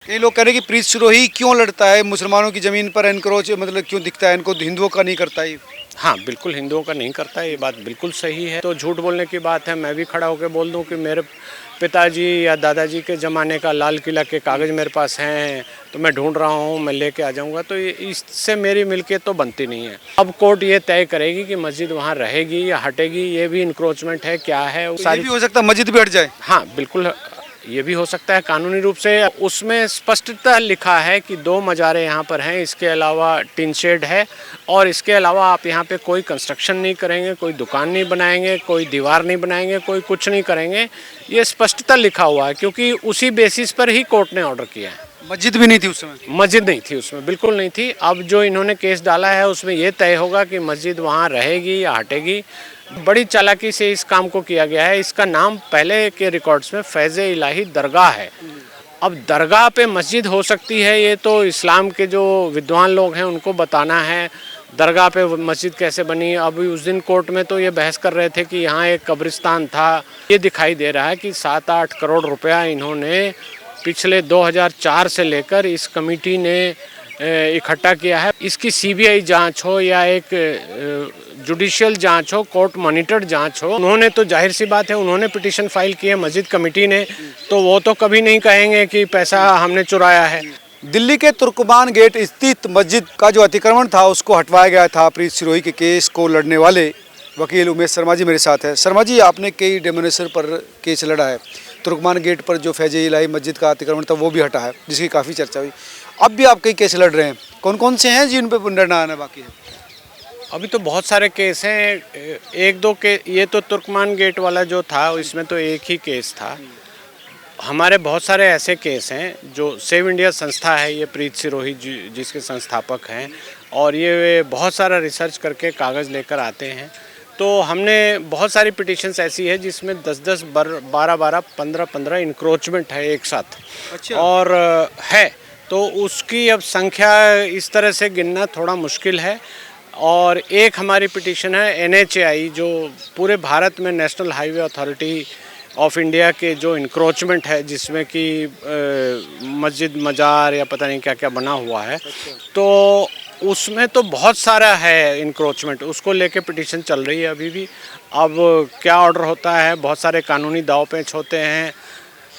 कई लोग कह रहे हैं कि प्रीत सिरोही क्यों लड़ता है मुसलमानों की ज़मीन पर एनक्रोच, मतलब क्यों दिखता है इनको, हिंदुओं का नहीं करता है? हाँ, बिल्कुल हिंदुओं का नहीं करता है, ये बात बिल्कुल सही है। तो झूठ बोलने की बात है, मैं भी खड़ा होकर बोल दूं कि मेरे पिताजी या दादाजी के ज़माने का लाल किला के कागज़ मेरे पास हैं, तो मैं ढूंढ रहा हूँ, मैं लेके आ जाऊँगा, तो इससे मेरी मिल्कियत तो बनती नहीं है। अब कोर्ट ये तय करेगी कि मस्जिद वहाँ रहेगी या हटेगी, ये भी इंक्रोचमेंट है, क्या है, तो ये भी हो सकता है मस्जिद भी हट जाए। हाँ, बिल्कुल ये भी हो सकता है कानूनी रूप से। उसमें स्पष्टता लिखा है कि 2 मज़ारें यहाँ पर हैं, इसके अलावा टिन शेड है और इसके अलावा आप यहाँ पे कोई कंस्ट्रक्शन नहीं करेंगे, कोई दुकान नहीं बनाएंगे, कोई दीवार नहीं बनाएंगे, कोई कुछ नहीं करेंगे। ये स्पष्टता लिखा हुआ है क्योंकि उसी बेसिस पर ही कोर्ट ने ऑर्डर किया है। मस्जिद भी नहीं थी उस समय? मस्जिद नहीं थी उसमें, बिल्कुल नहीं थी। अब जो इन्होंने केस डाला है उसमें ये तय होगा कि मस्जिद वहाँ रहेगी या हटेगी। बड़ी चालाकी से इस काम को किया गया है। इसका नाम पहले के रिकॉर्ड्स में फैज़े इलाही दरगाह है। अब दरगाह पे मस्जिद हो सकती है, ये तो इस्लाम के जो विद्वान लोग हैं उनको बताना है। दरगाह पे मस्जिद कैसे बनी? अभी उस दिन कोर्ट में तो ये बहस कर रहे थे कि यहाँ एक कब्रिस्तान था। ये दिखाई दे रहा है कि 7-8 करोड़ रुपया इन्होंने पिछले 2004 से लेकर इस कमेटी ने इकट्ठा किया है। इसकी सीबीआई जांच हो या एक जुडिशियल जांच हो, कोर्ट मॉनिटर्ड जांच हो, उन्होंने तो जाहिर सी बात है उन्होंने पिटीशन फाइल की है मस्जिद कमेटी ने, तो वो तो कभी नहीं कहेंगे कि पैसा हमने चुराया है। दिल्ली के तुर्कमान गेट स्थित मस्जिद का जो अतिक्रमण था उसको हटवाया गया था। प्रीत सिरोही के केस को लड़ने वाले वकील उमेश शर्मा जी मेरे साथ है। शर्मा जी, आपने कई डेमोनेशन पर केस लड़ा है। तुर्कमान गेट पर जो फैज़े इलाही मस्जिद का अतिक्रमण था वो भी हटा है, जिसकी काफ़ी चर्चा हुई। अब भी आप कई केस लड़ रहे हैं, कौन कौन से हैं जिन पर लड़ना आना बाकी है? अभी तो बहुत सारे केस हैं, 1-2 के। ये तो तुर्कमान गेट वाला जो था इसमें तो एक ही केस था। हमारे बहुत सारे ऐसे केस हैं जो सेव इंडिया संस्था है, ये प्रीत सिरोही जी जिसके संस्थापक हैं, और ये बहुत सारा रिसर्च करके कागज़ लेकर आते हैं। तो हमने बहुत सारी पिटिशन्स ऐसी है जिसमें 10-10, 12-12, 15-15 इंक्रोचमेंट है एक साथ। अच्छा। और है तो उसकी अब संख्या इस तरह से गिनना थोड़ा मुश्किल है। और एक हमारी पिटिशन है NHAI, जो पूरे भारत में national highway authority of India के जो इंक्रोचमेंट है, जिसमें कि मस्जिद मज़ार या पता नहीं क्या क्या बना हुआ है। तो उसमें तो बहुत सारा है इंक्रोचमेंट, उसको लेके पिटीशन चल रही है अभी भी। अब क्या ऑर्डर होता है, बहुत सारे कानूनी दाव पेच होते हैं।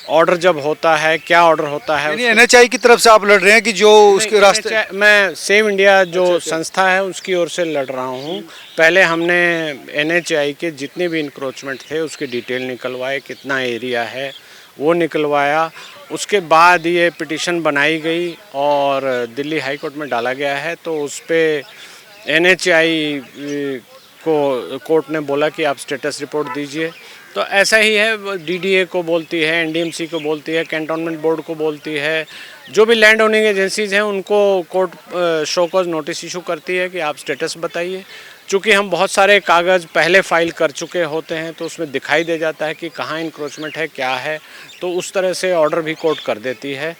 ऑर्डर जब होता है, क्या ऑर्डर होता है, NHAI की तरफ से आप लड़ रहे हैं कि जो उसके रास्ते? मैं सेव इंडिया जो संस्था है उसकी ओर से लड़ रहा हूँ। पहले हमने NHAI के जितने भी इंक्रोचमेंट थे उसकी डिटेल निकलवाए, कितना एरिया है वो निकलवाया। उसके बाद ये पिटीशन बनाई गई और दिल्ली हाई कोर्ट में डाला गया है। तो उस पर NHAI को कोर्ट ने बोला कि आप स्टेटस रिपोर्ट दीजिए। तो ऐसा ही है, DDA को बोलती है, NDMC को बोलती है, कैंटोनमेंट बोर्ड को बोलती है, जो भी लैंड ओनिंग एजेंसीज हैं उनको court show cause notice issue करती है कि आप स्टेटस बताइए। चूँकि हम बहुत सारे कागज़ पहले फाइल कर चुके होते हैं तो उसमें दिखाई दे जाता है कि कहाँ इंक्रोचमेंट है, क्या है, तो उस तरह से ऑर्डर भी कोर्ट कर देती है।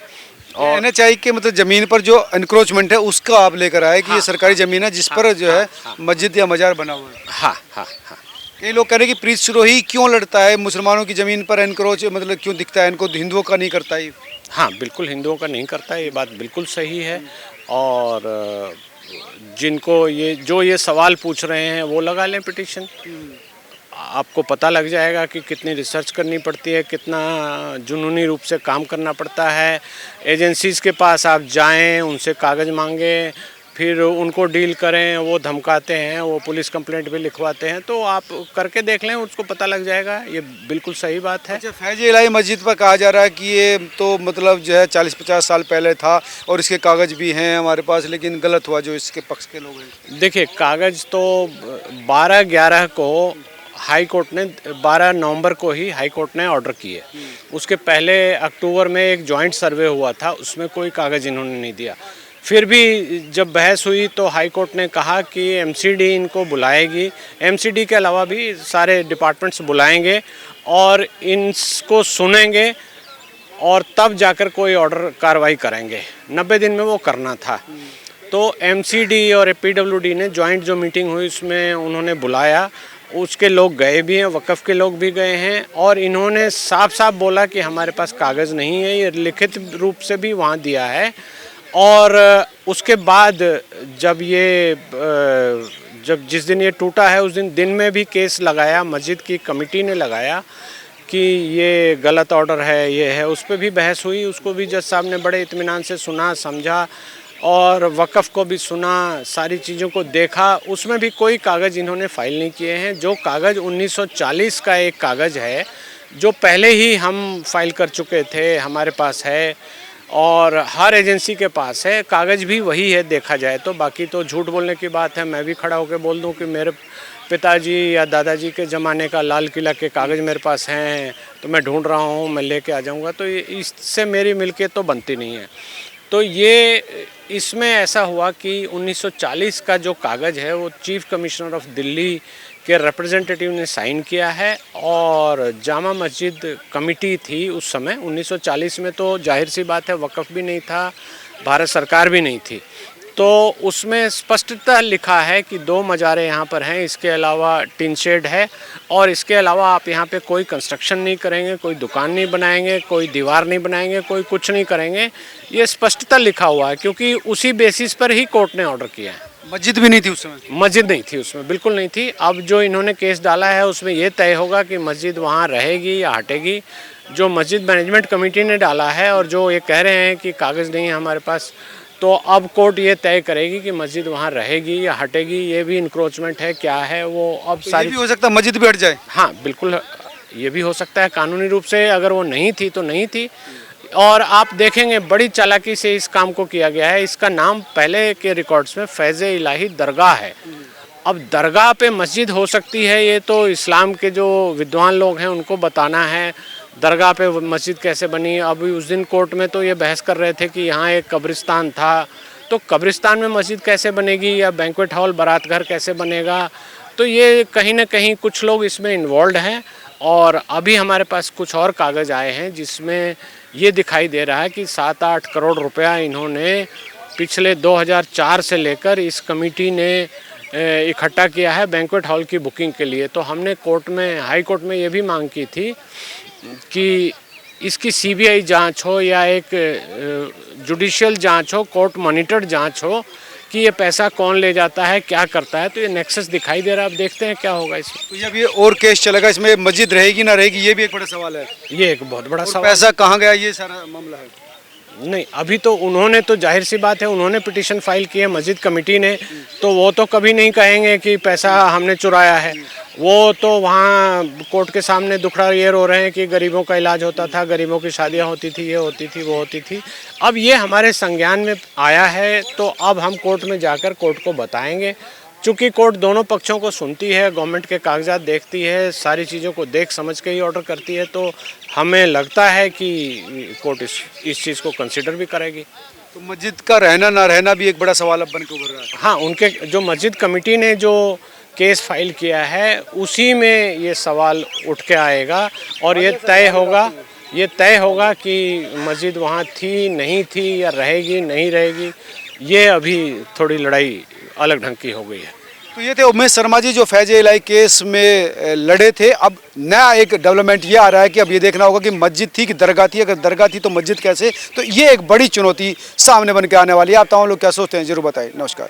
और NHAI के मतलब ज़मीन पर जो इंक्रोचमेंट है उसका आप लेकर आए कि ये सरकारी ज़मीन है जिस पर जो है मस्जिद या मज़ार बना हुआ है? हाँ हाँ हाँ। कई लोग कह रहे हैं कि प्रीत सिरोही क्यों लड़ता है मुसलमानों की ज़मीन पर एनक्रोच, मतलब क्यों दिखता है इनको, हिंदुओं का नहीं करता है? हाँ, बिल्कुल हिंदुओं का नहीं करता है, ये बात बिल्कुल सही है। और जिनको ये सवाल पूछ रहे हैं वो लगा लें पिटीशन। आपको पता लग जाएगा कि कितनी रिसर्च करनी पड़ती है, कितना जुनूनी रूप से काम करना पड़ता है। एजेंसीज़ के पास आप जाएं, उनसे कागज़ मांगें, फिर उनको डील करें, वो धमकाते हैं, वो पुलिस कंप्लेंट भी लिखवाते हैं। तो आप करके देख लें, उसको पता लग जाएगा। ये बिल्कुल सही बात है। अच्छा, फैज़े इलाही मस्जिद पर कहा जा रहा है कि ये तो मतलब जो है 40-50 साल पहले था और इसके कागज़ भी हैं हमारे पास, लेकिन गलत हुआ जो इसके पक्ष के लोग हैं। देखिए, कागज़ तो 12/11 को हाई कोर्ट ने, 12 नवंबर को ही हाई कोर्ट ने ऑर्डर किए। उसके पहले अक्टूबर में एक जॉइंट सर्वे हुआ था, उसमें कोई कागज़ इन्होंने नहीं दिया। फिर भी जब बहस हुई तो हाई कोर्ट ने कहा कि MCD इनको बुलाएगी, MCD के अलावा भी सारे डिपार्टमेंट्स बुलाएंगे और इनको सुनेंगे और तब जाकर कोई ऑर्डर कार्रवाई करेंगे। 90 दिन में वो करना था। तो MCD और PWD ने जॉइंट जो मीटिंग हुई उसमें उन्होंने बुलाया उसके लोग गए भी हैं, वक़्फ़ के लोग भी गए हैं और इन्होंने साफ साफ बोला कि हमारे पास कागज़ नहीं है, ये लिखित रूप से भी वहाँ दिया है। और उसके बाद जब ये जब जिस दिन ये टूटा है उस दिन में भी केस लगाया, मस्जिद की कमेटी ने लगाया कि ये गलत ऑर्डर है, ये है, उस पर भी बहस हुई। उसको भी जज साहब ने बड़े इत्मीनान से सुना, समझा और वक़्फ़ को भी सुना, सारी चीज़ों को देखा। उसमें भी कोई कागज़ इन्होंने फ़ाइल नहीं किए हैं। जो कागज़ 1940 का एक कागज़ है जो पहले ही हम फ़ाइल कर चुके थे, हमारे पास है और हर एजेंसी के पास है, कागज़ भी वही है देखा जाए तो। बाकी तो झूठ बोलने की बात है। मैं भी खड़ा होकर बोल दूं कि मेरे पिताजी या दादाजी के ज़माने का लाल किला के कागज़ मेरे पास हैं, तो मैं ढूंढ रहा हूं, मैं लेके आ जाऊंगा, तो इससे मेरी मिल्कियत तो बनती नहीं है। तो ये इसमें ऐसा हुआ कि 1940 का जो कागज़ है वो चीफ़ कमिश्नर ऑफ दिल्ली के रिप्रेजेंटेटिव ने साइन किया है और जामा मस्जिद कमेटी थी उस समय 1940 में। तो जाहिर सी बात है वक़्फ़ भी नहीं था, भारत सरकार भी नहीं थी, तो उसमें स्पष्टतः लिखा है कि 2 मज़ारें यहाँ पर हैं, इसके अलावा टिन शेड है और इसके अलावा आप यहाँ पे कोई कंस्ट्रक्शन नहीं करेंगे, कोई दुकान नहीं बनाएंगे, कोई दीवार नहीं बनाएंगे, कोई कुछ नहीं करेंगे। ये स्पष्टतः लिखा हुआ है क्योंकि उसी बेसिस पर ही कोर्ट ने ऑर्डर किया है। मस्जिद भी नहीं थी उस समय? मस्जिद नहीं थी उसमें, बिल्कुल नहीं थी। अब जो इन्होंने केस डाला है उसमें ये तय होगा कि मस्जिद वहाँ रहेगी या हटेगी। जो मस्जिद मैनेजमेंट कमेटी ने डाला है और जो ये कह रहे हैं कि कागज़ नहीं है हमारे पास, तो अब कोर्ट ये तय करेगी कि मस्जिद वहाँ रहेगी या हटेगी। ये भी इंक्रोचमेंट है, क्या है वो अब तो सारी ये भी हो सकता है मस्जिद भी हट जाए? हाँ बिल्कुल, ये भी हो सकता है। कानूनी रूप से अगर वो नहीं थी तो नहीं थी। और आप देखेंगे बड़ी चालाकी से इस काम को किया गया है। इसका नाम पहले के रिकॉर्ड्स में फैज़े इलाही दरगाह है। अब दरगाह पे मस्जिद हो सकती है, ये तो इस्लाम के जो विद्वान लोग हैं उनको बताना है। दरगाह पे मस्जिद कैसे बनी? अभी उस दिन कोर्ट में तो ये बहस कर रहे थे कि यहाँ एक कब्रिस्तान था, तो कब्रिस्तान में मस्जिद कैसे बनेगी या बैंक्वेट हॉल बारात घर कैसे बनेगा? तो ये कहीं ना कहीं कुछ लोग इसमें इन्वॉल्व हैं। और अभी हमारे पास कुछ और कागज़ आए हैं जिसमें ये दिखाई दे रहा है कि 7-8 करोड़ रुपया इन्होंने पिछले 2004 से लेकर इस कमेटी ने इकट्ठा किया है बैंक्वेट हॉल की बुकिंग के लिए। तो हमने कोर्ट में, हाई कोर्ट में ये भी मांग की थी कि इसकी सीबीआई जांच हो या एक जुडिशियल जांच हो, कोर्ट मॉनिटर्ड जांच हो कि ये पैसा कौन ले जाता है, क्या करता है। तो ये नेक्सस दिखाई दे रहा है, अब देखते हैं क्या होगा इसमें। तो जब ये और केस चलेगा इसमें मस्जिद रहेगी ना रहेगी, ये भी एक बड़ा सवाल है। ये एक बहुत बड़ा सवाल। पैसा कहाँ गया, ये सारा मामला है। नहीं, अभी तो उन्होंने तो जाहिर सी बात है उन्होंने पिटीशन फाइल की है मस्जिद कमेटी ने, तो वो तो कभी नहीं कहेंगे कि पैसा हमने चुराया है। वो तो वहाँ कोर्ट के सामने दुखड़ा ये रो रहे हैं कि गरीबों का इलाज होता था, गरीबों की शादियाँ होती थी, ये होती थी, वो होती थी। अब ये हमारे संज्ञान में आया है तो अब हम कोर्ट में जाकर कोर्ट को बताएंगे। चूँकि कोर्ट दोनों पक्षों को सुनती है, गवर्नमेंट के कागजात देखती है, सारी चीज़ों को देख समझ के ही ऑर्डर करती है, तो हमें लगता है कि कोर्ट इस चीज़ को कंसिडर भी करेगी। तो मस्जिद का रहना ना रहना भी एक बड़ा सवाल अब बन के उभर रहा है। हाँ, उनके जो मस्जिद कमेटी ने जो केस फाइल किया है उसी में ये सवाल उठ के आएगा और ये तय होगा कि मस्जिद वहाँ थी, नहीं थी या रहेगी, नहीं रहेगी। ये अभी थोड़ी लड़ाई अलग ढंग की हो गई है। तो ये थे उमेश शर्मा जी जो फैज़े इलाही केस में लड़े थे। अब नया एक डेवलपमेंट ये आ रहा है कि अब ये देखना होगा कि मस्जिद थी कि दरगाह थी, अगर दरगाह थी तो मस्जिद कैसे। तो ये एक बड़ी चुनौती सामने बन के आने वाली है। आप तमाम लोग क्या सोचते हैं जरूर बताएं। नमस्कार।